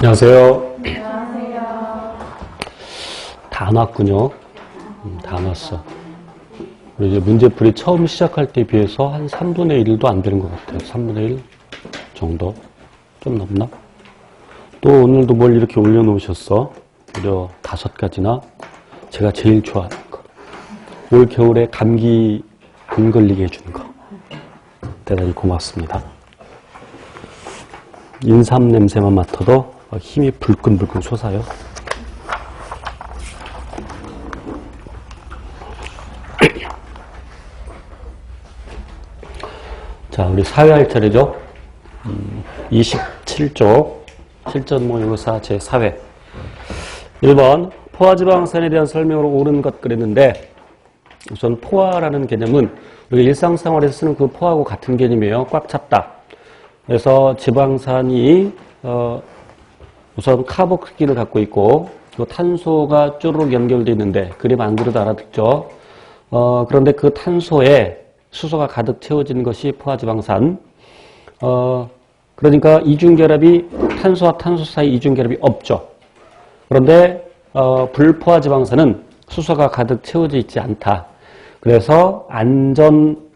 안녕하세요. 안녕하세요. 다 났군요. 다 났어. 이제 문제풀이 처음 시작할 때에 비해서 한 3분의 1도 안 되는 것 같아요. 3분의 1 정도? 좀 넘나? 또 오늘도 뭘 이렇게 올려놓으셨어? 무려 5가지나? 제가 제일 좋아하는 거. 올 겨울에 감기 안 걸리게 해주는 거. 대단히 고맙습니다. 인삼 냄새만 맡아도 힘이 불끈불끈 솟아요. 자, 우리 사회할 차례죠. 27쪽 실전 모의고사 제4회 1번 포화지방산에 대한 설명으로 옳은 것 그랬는데, 우선 포화라는 개념은 우리가 일상생활에서 쓰는 그 포화하고 같은 개념이에요. 꽉 찼다. 그래서 지방산이 우선 카복기를 갖고 있고 그 탄소가 쪼르륵 연결되어 있는데 그림 안 그려도 알아듣죠. 그런데 그 탄소에 수소가 가득 채워지는 것이 포화지방산. 그러니까 이중결합이 탄소와 탄소 사이 이중결합이 없죠. 그런데 불포화지방산은 수소가 가득 채워져 있지 않다. 그래서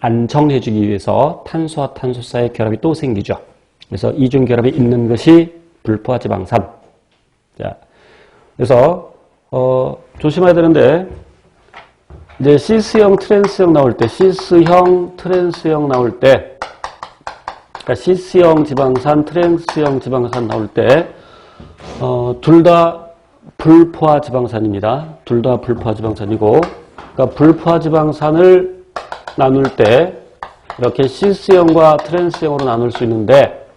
안정해주기 위해서 탄소와 탄소 사이 결합이 또 생기죠. 그래서 이중결합이 있는 것이 불포화지방산. 자, 그래서 조심해야 되는데, 이제 시스형, 트랜스형 나올 때, 시스형, 트랜스형 나올 때, 그러니까 시스형 지방산, 트랜스형 지방산 나올 때, 둘 다 불포화지방산입니다. 둘 다 불포화지방산이고, 그러니까 불포화지방산을 나눌 때 이렇게 시스형과 트랜스형으로 나눌 수 있는데,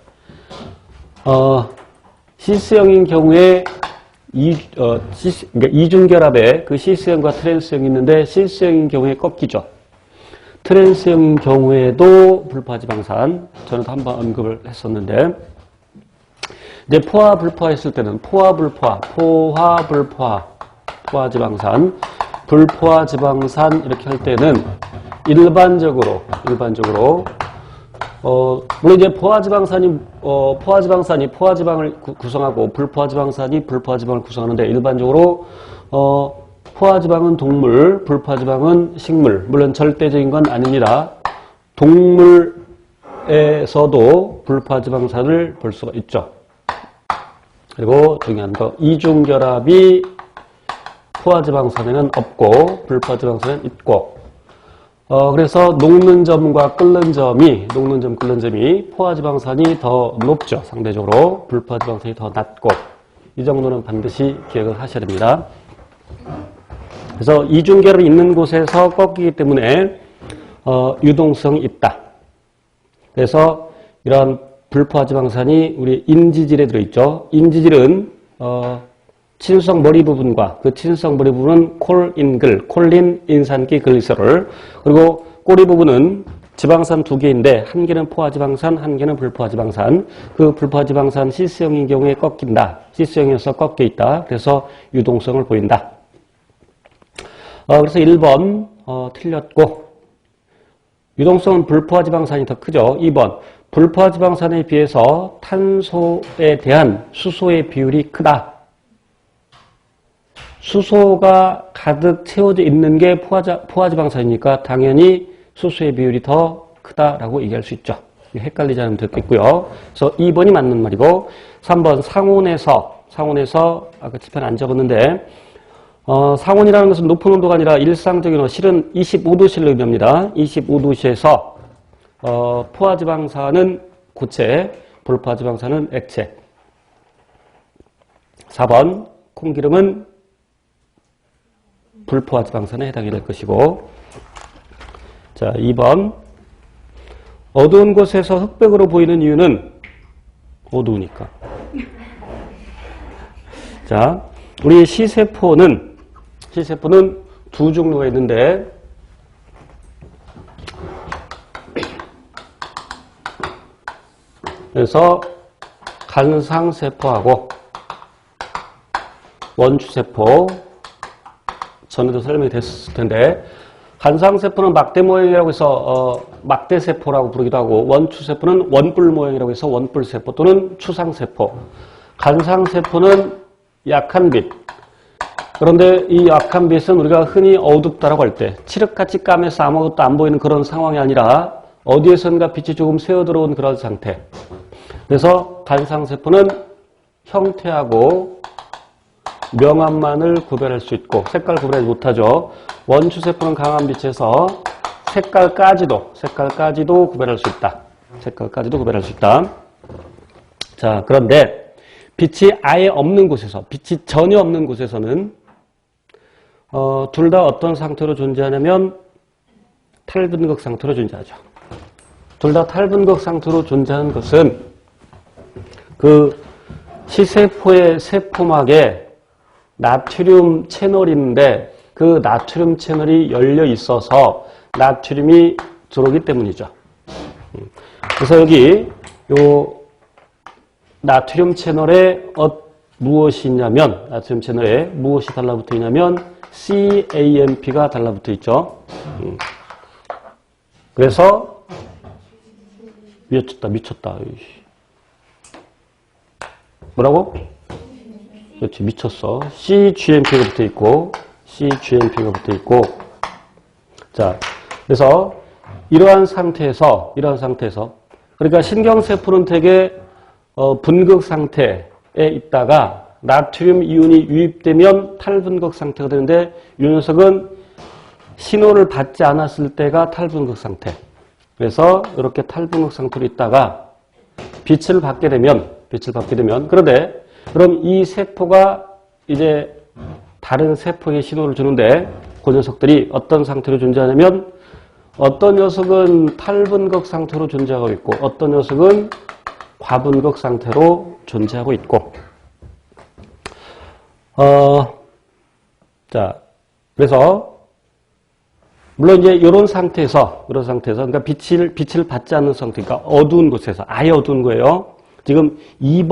시스형인 경우에 그러니까 이중결합에 그 시스형과 트랜스형이 있는데 시스형인 경우에 꺾이죠. 트랜스형인 경우에도 불포화지방산, 저는 한번 언급을 했었는데, 이제 포화 불포화 했을 때는 포화 불포화, 포화지방산, 불포화지방산 이렇게 할 때는 일반적으로 물론 이제 포화지방산이 포화지방을 구성하고 불포화지방산이 불포화지방을 구성하는데, 일반적으로 포화지방은 동물, 불포화지방은 식물. 물론 절대적인 건 아닙니다. 동물에서도 불포화지방산을 볼 수가 있죠. 그리고 중요한 거, 이중결합이 포화지방산에는 없고 불포화지방산에는 있고, 그래서 녹는 점과 끓는 점이 포화지방산이 더 높죠. 상대적으로 불포화지방산이 더 낮고, 이 정도는 반드시 기억을 하셔야 됩니다. 그래서 이중결합이 있는 곳에서 꺾이기 때문에 유동성이 있다. 그래서 이러한 불포화지방산이 우리 인지질에 들어있죠. 인지질은 친수성 머리 부분과 그 친수성 머리 부분은 콜린, 인산기, 글리세롤, 그리고 꼬리 부분은 지방산 2개인데 한 개는 포화지방산, 한 개는 불포화지방산. 그 불포화지방산 시스형인 경우에 꺾인다. 시스형이어서 꺾여 있다. 그래서 유동성을 보인다. 그래서 1번 틀렸고, 유동성은 불포화지방산이 더 크죠. 2번 불포화지방산에 비해서 탄소에 대한 수소의 비율이 크다. 수소가 가득 채워져 있는 게 포화지방산이니까 당연히 수소의 비율이 더 크다라고 얘기할 수 있죠. 헷갈리지 않으면 됐겠고요. 그래서 2번이 맞는 말이고, 3번 상온에서 아까 칠판 안 적었는데, 상온이라는 것은 높은 온도가 아니라 일상적인 실은 25도씨를 의미합니다. 25도씨에서 포화지방산은 고체, 불포화지방산은 액체. 4번 콩기름은 불포화지방산에 해당이 될 것이고, 자, 2번 어두운 곳에서 흑백으로 보이는 이유는 어두우니까. 자, 우리 시세포는 두 종류가 있는데, 그래서 간상세포하고 원추세포, 전에도 설명이 됐을 텐데, 간상세포는 막대 모양이라고 해서 막대세포라고 부르기도 하고, 원추세포는 원뿔 모양이라고 해서 원뿔세포 또는 추상세포. 간상세포는 약한 빛. 그런데 이 약한 빛은 우리가 흔히 어둡다라고 할 때 칠흑같이 까매서 아무것도 안 보이는 그런 상황이 아니라 어디에선가 빛이 조금 새어들어온 그런 상태. 그래서 간상세포는 형태하고 명암만을 구별할 수 있고 색깔 구별하지 못하죠. 원추세포는 강한 빛에서 색깔까지도 구별할 수 있다. 색깔까지도 구별할 수 있다. 자, 그런데 빛이 아예 없는 곳에서, 빛이 전혀 없는 곳에서는 둘 다 어떤 상태로 존재하냐면 탈분극 상태로 존재하죠. 둘 다 탈분극 상태로 존재하는 것은 그 시세포의 세포막에 나트륨 채널이 있는데 그 나트륨 채널이 열려 있어서 나트륨이 들어오기 때문이죠. 그래서 여기 요 나트륨 채널에 무엇이 있냐면 나트륨 채널에 무엇이 달라붙어 있냐면 CAMP가 달라붙어 있죠. 그래서 미쳤다. 뭐라고? 그렇지, 미쳤어. CGMP가 붙어 있고, CGMP가 붙어 있고. 자, 그래서 이러한 상태에서, 그러니까 신경세포는 되게 분극 상태에 있다가 나트륨 이온이 유입되면 탈분극 상태가 되는데 이 녀석은 신호를 받지 않았을 때가 탈분극 상태. 그래서 이렇게 탈분극 상태로 있다가 빛을 받게 되면 그런데 그럼 이 세포가 이제 다른 세포에 신호를 주는데 그 녀석들이 어떤 상태로 존재하냐면 어떤 녀석은 탈분극 상태로 존재하고 있고 어떤 녀석은 과분극 상태로 존재하고 있고 자, 그래서 물론 이제 이런 상태에서 그러니까 빛을 받지 않는 상태, 그러니까 어두운 곳에서 아예 어두운 거예요. 지금 2번